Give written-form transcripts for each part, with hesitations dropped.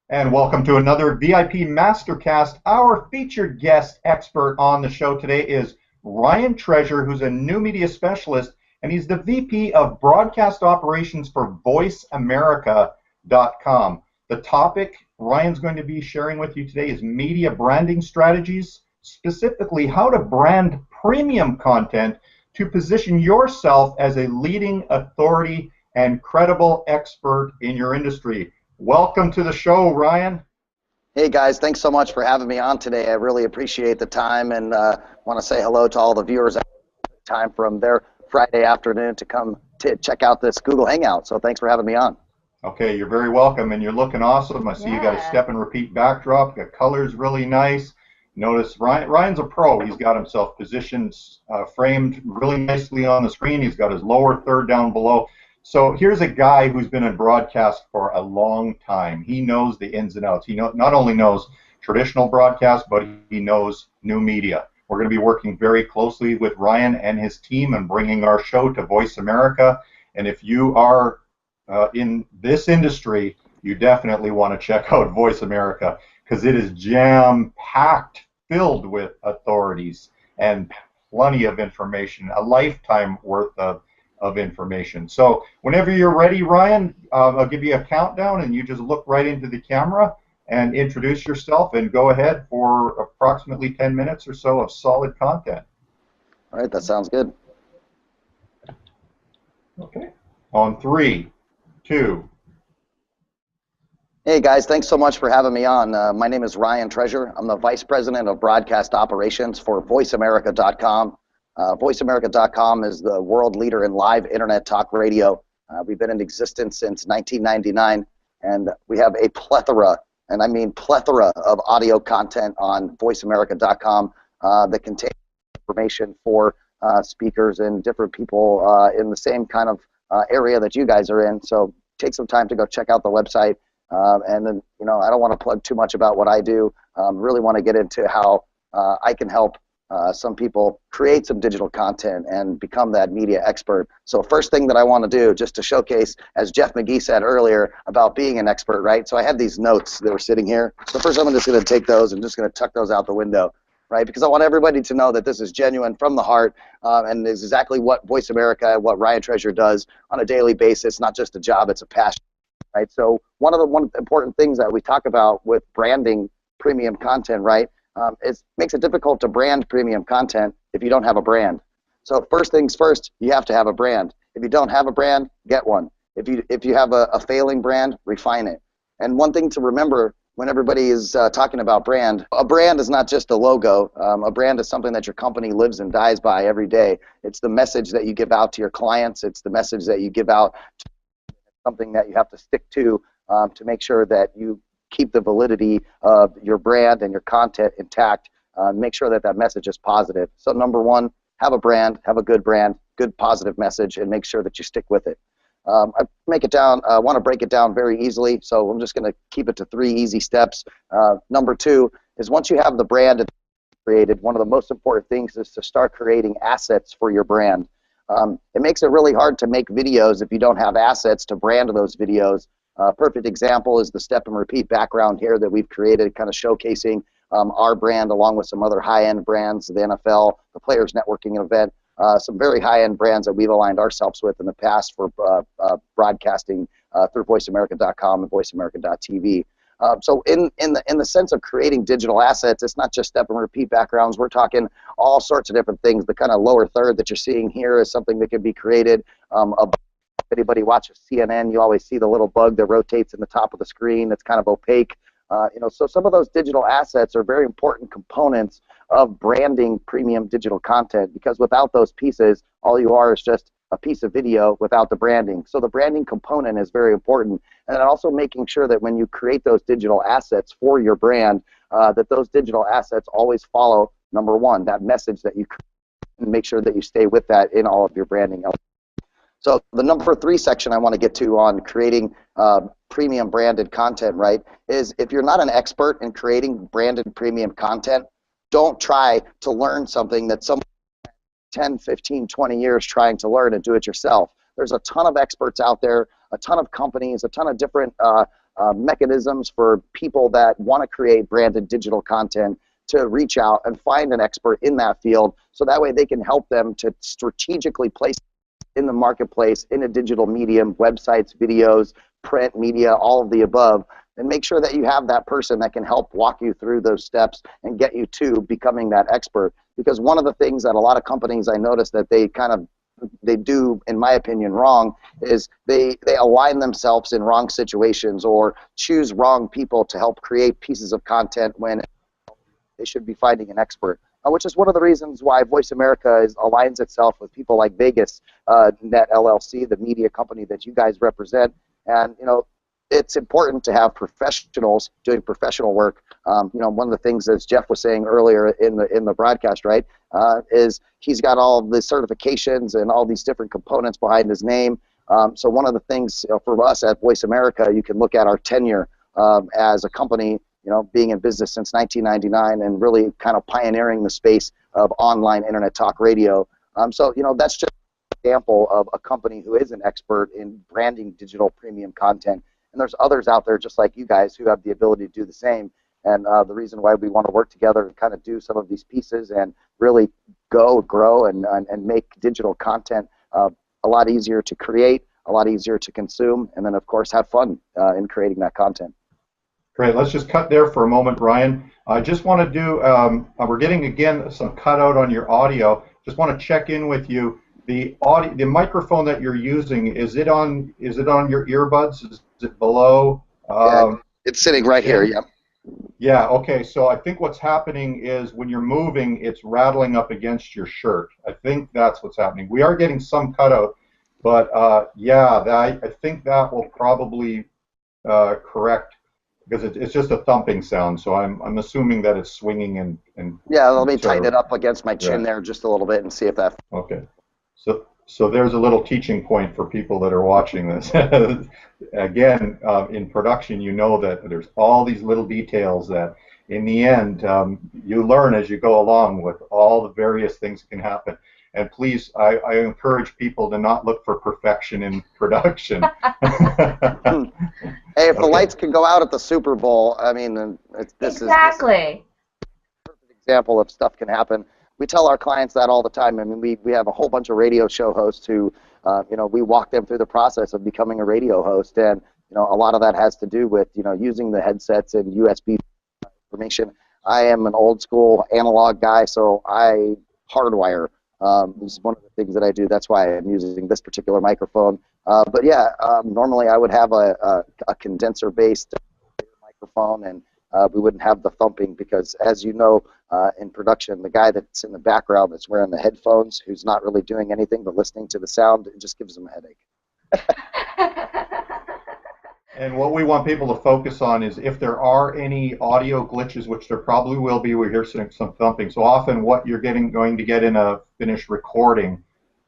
And welcome to another VIP MasterCast. Our featured guest expert on the show today is Ryan Treasure, who's a new media specialist, and he's the VP of Broadcast Operations for VoiceAmerica.com. The topic Ryan's going to be sharing with you today is media branding strategies, specifically how to brand premium content to position yourself as a leading authority and credible expert in your industry. Welcome to the show, Ryan. Hey guys, thanks so much for having me on today. I really appreciate the time and want to say hello to all the viewers. Time from their Friday afternoon to come to check out this Google Hangout. So thanks for having me on. Okay, you're very welcome, and you're looking awesome. I see you got a step and repeat backdrop. The color's really nice. Notice Ryan's a pro. He's got himself positioned, framed really nicely on the screen. He's got his lower third down below. So here's a guy who's been in broadcast for a long time. He knows the ins and outs. He not only knows traditional broadcast, but he knows new media. We're going to be working very closely with Ryan and his team and bringing our show to Voice America. And if you are in this industry, you definitely want to check out Voice America because it is jam-packed, filled with authorities and plenty of information, a lifetime worth of information. So whenever you're ready, Ryan, I'll give you a countdown and you just look right into the camera and introduce yourself and go ahead for approximately 10 minutes or so of solid content. All right, that sounds good. Okay. On 3, 2. Hey guys, thanks so much for having me on. My name is Ryan Treasure. I'm the Vice President of Broadcast Operations for VoiceAmerica.com. VoiceAmerica.com is the world leader in live internet talk radio. We've been in existence since 1999, and we have a plethora, and I mean plethora, of audio content on VoiceAmerica.com that contains information for speakers and different people in the same kind of area that you guys are in. So take some time to go check out the website. And then, I don't want to plug too much about what I do. Really want to get into how I can help some people create some digital content and become that media expert. So first thing that I want to do, just to showcase, as Jeff McGee said earlier, about being an expert, right? So I had these notes that were sitting here. So first I'm just going to take those and just going to tuck those out the window, right? Because I want everybody to know that this is genuine from the heart and is exactly what Voice America, what Ryan Treasure does on a daily basis. Not just a job, it's a passion, right? So one of the important things that we talk about with branding premium content, right? It makes it difficult to brand premium content if you don't have a brand. So first things first, you have to have a brand. If you don't have a brand, get one. If you have a failing brand, refine it. And one thing to remember when everybody is talking about brand, a brand is not just a logo. A brand is something that your company lives and dies by every day. It's the message that you give out to your clients. It's the message that you give out to something that you have to stick to make sure that you keep the validity of your brand and your content intact. Make sure that that message is positive. So number one, have a brand, have a good positive message, and make sure that you stick with it. I want to break it down very easily, so I'm just going to keep it to 3 easy steps. Number 2 is once you have the brand created, one of the most important things is to start creating assets for your brand. It makes it really hard to make videos if you don't have assets to brand those videos. Perfect example is the step and repeat background here that we've created, kind of showcasing our brand along with some other high-end brands, the NFL, the Players Networking event, some very high-end brands that we've aligned ourselves with in the past for broadcasting through VoiceAmerica.com and VoiceAmerica.tv. So in the sense of creating digital assets, it's not just step and repeat backgrounds. We're talking all sorts of different things. The kind of lower third that you're seeing here is something that can be created. If anybody watches CNN, you always see the little bug that rotates in the top of the screen that's kind of opaque. So some of those digital assets are very important components of branding premium digital content, because without those pieces, all you are is just a piece of video without the branding. So the branding component is very important, and also making sure that when you create those digital assets for your brand, that those digital assets always follow, number one, that message that you create, and make sure that you stay with that in all of your branding. So the number 3 section I want to get to on creating premium branded content, right, is if you're not an expert in creating branded premium content, don't try to learn something that someone 10, 15, 20 years trying to learn and do it yourself. There's a ton of experts out there, a ton of companies, a ton of different mechanisms for people that want to create branded digital content to reach out and find an expert in that field, so that way they can help them to strategically place in the marketplace in a digital medium, websites, videos, print media, all of the above, and make sure that you have that person that can help walk you through those steps and get you to becoming that expert. Because one of the things that a lot of companies I notice that they do, in my opinion, wrong, is they align themselves in wrong situations or choose wrong people to help create pieces of content when they should be finding an expert. Which is one of the reasons why Voice America aligns itself with people like Vegas Net LLC, the media company that you guys represent. And it's important to have professionals doing professional work. One of the things, as Jeff was saying earlier in the broadcast, right, is he's got all the certifications and all these different components behind his name. So one of the things for us at Voice America, you can look at our tenure as a company, being in business since 1999 and really kind of pioneering the space of online internet talk radio. So that's just an example of a company who is an expert in branding digital premium content. And there's others out there just like you guys who have the ability to do the same. And the reason why we want to work together and kind of do some of these pieces and really grow and make digital content a lot easier to create, a lot easier to consume, and then of course have fun in creating that content. Great. Let's just cut there for a moment, Ryan. I just want to do, we're getting, again, some cutout on your audio. Just want to check in with you. The microphone that you're using, is it on your earbuds? Is it below? Yeah, it's sitting right here, yeah. Yeah, okay. So I think what's happening is when you're moving, it's rattling up against your shirt. I think that's what's happening. We are getting some cutout, but yeah, I think that will probably correct, because it's just a thumping sound, so I'm assuming that it's swinging and yeah, let me tighten it up against my chin there just a little bit and see if that. Okay, so there's a little teaching point for people that are watching this. Again, in production, that there's all these little details that in the end you learn as you go along with all the various things that can happen. And please, I encourage people to not look for perfection in production. Hey, if the lights can go out at the Super Bowl, I mean, this is a perfect example of stuff can happen. We tell our clients that all the time. I mean, we have a whole bunch of radio show hosts who, we walk them through the process of becoming a radio host, and a lot of that has to do with using the headsets and USB information. I am an old school analog guy, so I hardwire. This is one of the things that I do. That's why I'm using this particular microphone. But yeah, normally I would have a condenser-based microphone, and we wouldn't have the thumping because, as you know, in production, the guy that's in the background that's wearing the headphones, who's not really doing anything but listening to the sound, it just gives him a headache. And what we want people to focus on is if there are any audio glitches, which there probably will be, we hear some thumping. So often what you're going to get in a finished recording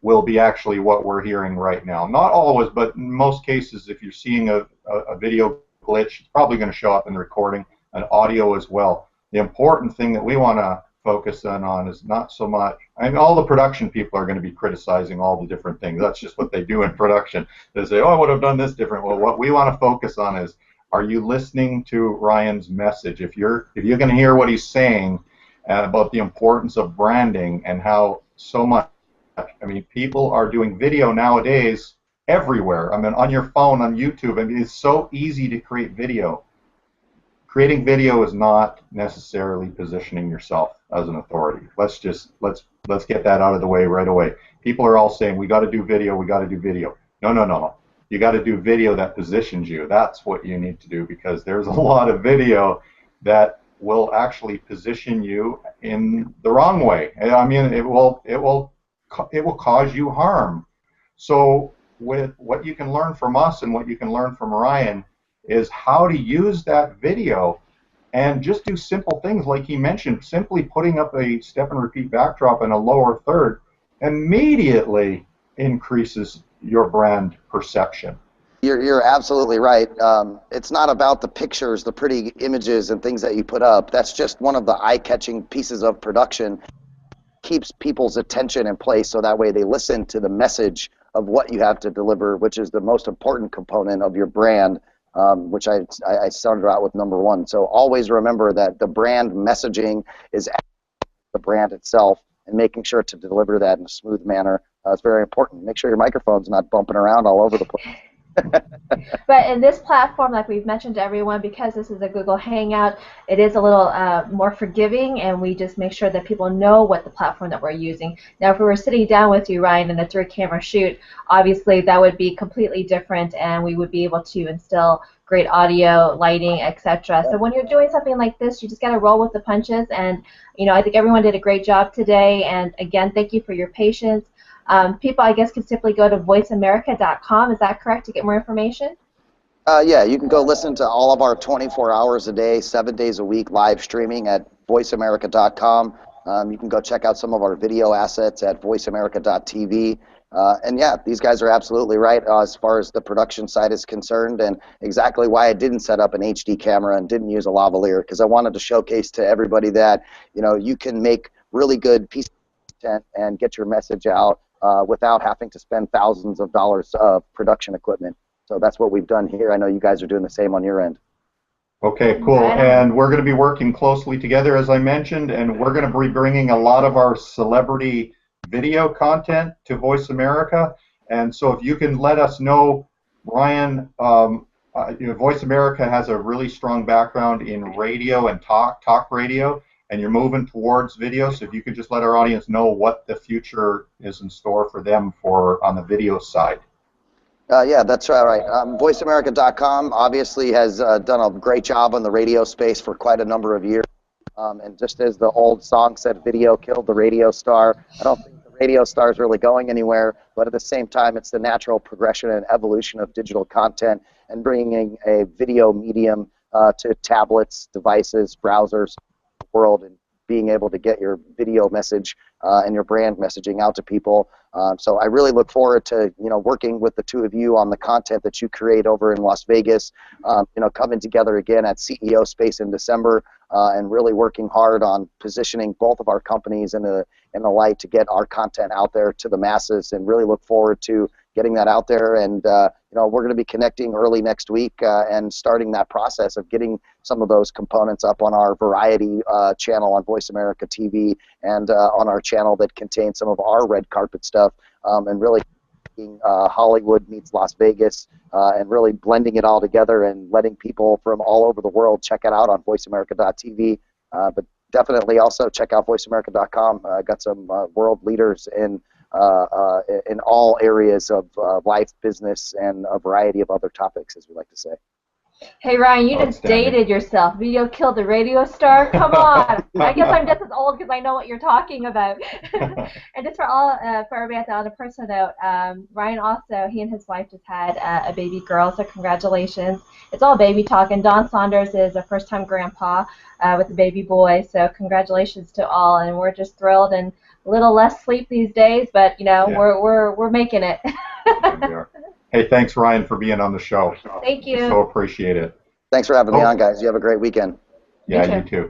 will be actually what we're hearing right now. Not always, but in most cases, if you're seeing a video glitch, it's probably going to show up in the recording, and audio as well. The important thing that we want to focus on is not so much, I mean, all the production people are going to be criticizing all the different things. That's just what they do in production. They say, oh, I would have done this different. Well, what we want to focus on is, are you listening to Ryan's message? If you're going to hear what he's saying about the importance of branding and how so much, I mean, people are doing video nowadays everywhere. I mean, on your phone, on YouTube. I mean, it's so easy to create video. Creating video is not necessarily positioning yourself as an authority. Let's get that out of the way right away. People are all saying we got to do video, we got to do video. No. You got to do video that positions you. That's what you need to do, because there's a lot of video that will actually position you in the wrong way. I mean, it will cause you harm. So with what you can learn from us and what you can learn from Ryan is how to use that video and just do simple things like he mentioned. Simply putting up a step and repeat backdrop in a lower third immediately increases your brand perception. You're absolutely right. It's not about the pictures, the pretty images and things that you put up. That's just one of the eye-catching pieces of production. Keeps people's attention in place so that way they listen to the message of what you have to deliver, which is the most important component of your brand. which I started out with number one. So always remember that the brand messaging is the brand itself, and making sure to deliver that in a smooth manner is very important. Make sure your microphone's not bumping around all over the place. But in this platform, like we've mentioned to everyone, because this is a Google Hangout, it is a little more forgiving, and we just make sure that people know what the platform that we're using. Now, if we were sitting down with you, Ryan, in a 3-camera shoot, obviously that would be completely different, and we would be able to instill great audio, lighting, etc. So when you're doing something like this, you just got to roll with the punches, and I think everyone did a great job today, and again, thank you for your patience. People, I guess, can simply go to voiceamerica.com. Is that correct, to get more information? Yeah, you can go listen to all of our 24 hours a day, 7 days a week live streaming at voiceamerica.com. You can go check out some of our video assets at voiceamerica.tv. And yeah, these guys are absolutely right as far as the production side is concerned, and exactly why I didn't set up an HD camera and didn't use a lavalier, because I wanted to showcase to everybody that you can make really good pieces of content and get your message out without having to spend thousands of dollars of production equipment. So that's what we've done here. I know you guys are doing the same on your end. Okay, cool. And we're going to be working closely together, as I mentioned, and we're going to be bringing a lot of our celebrity video content to Voice America. And so if you can let us know, Ryan, Voice America has a really strong background in radio and talk radio, and you're moving towards video. So if you could just let our audience know what the future is in store for them on the video side. Yeah, that's right. VoiceAmerica.com obviously has done a great job on the radio space for quite a number of years. And just as the old song said, video killed the radio star, I don't think the radio star is really going anywhere, but at the same time, it's the natural progression and evolution of digital content and bringing a video medium to tablets, devices, browsers, the world, and being able to get your video message and your brand messaging out to people. So I really look forward to working with the two of you on the content that you create over in Las Vegas. Coming together again at CEO Space in December and really working hard on positioning both of our companies in the light to get our content out there to the masses, and really look forward to getting that out there. And we're going to be connecting early next week and starting that process of getting some of those components up on our variety channel on Voice America TV and on our channel that contains some of our red carpet stuff, and really Hollywood meets Las Vegas and really blending it all together and letting people from all over the world check it out on voiceamerica.tv. But definitely also check out voiceamerica.com. Got some world leaders in all areas of life, business, and a variety of other topics, as we like to say. Hey, Ryan, you just dated yourself. Video killed the radio star? Come on. I guess I'm just as old because I know what you're talking about. And just for everybody on a personal note, Ryan also, he and his wife just had a baby girl, so congratulations. It's all baby talk, and Don Saunders is a first-time grandpa with a baby boy, so congratulations to all, and we're just thrilled, and a little less sleep these days, but we're making it. Hey, thanks, Ryan, for being on the show. Thank you. So appreciate it. Thanks for having me on, guys. You have a great weekend. Yeah, you too.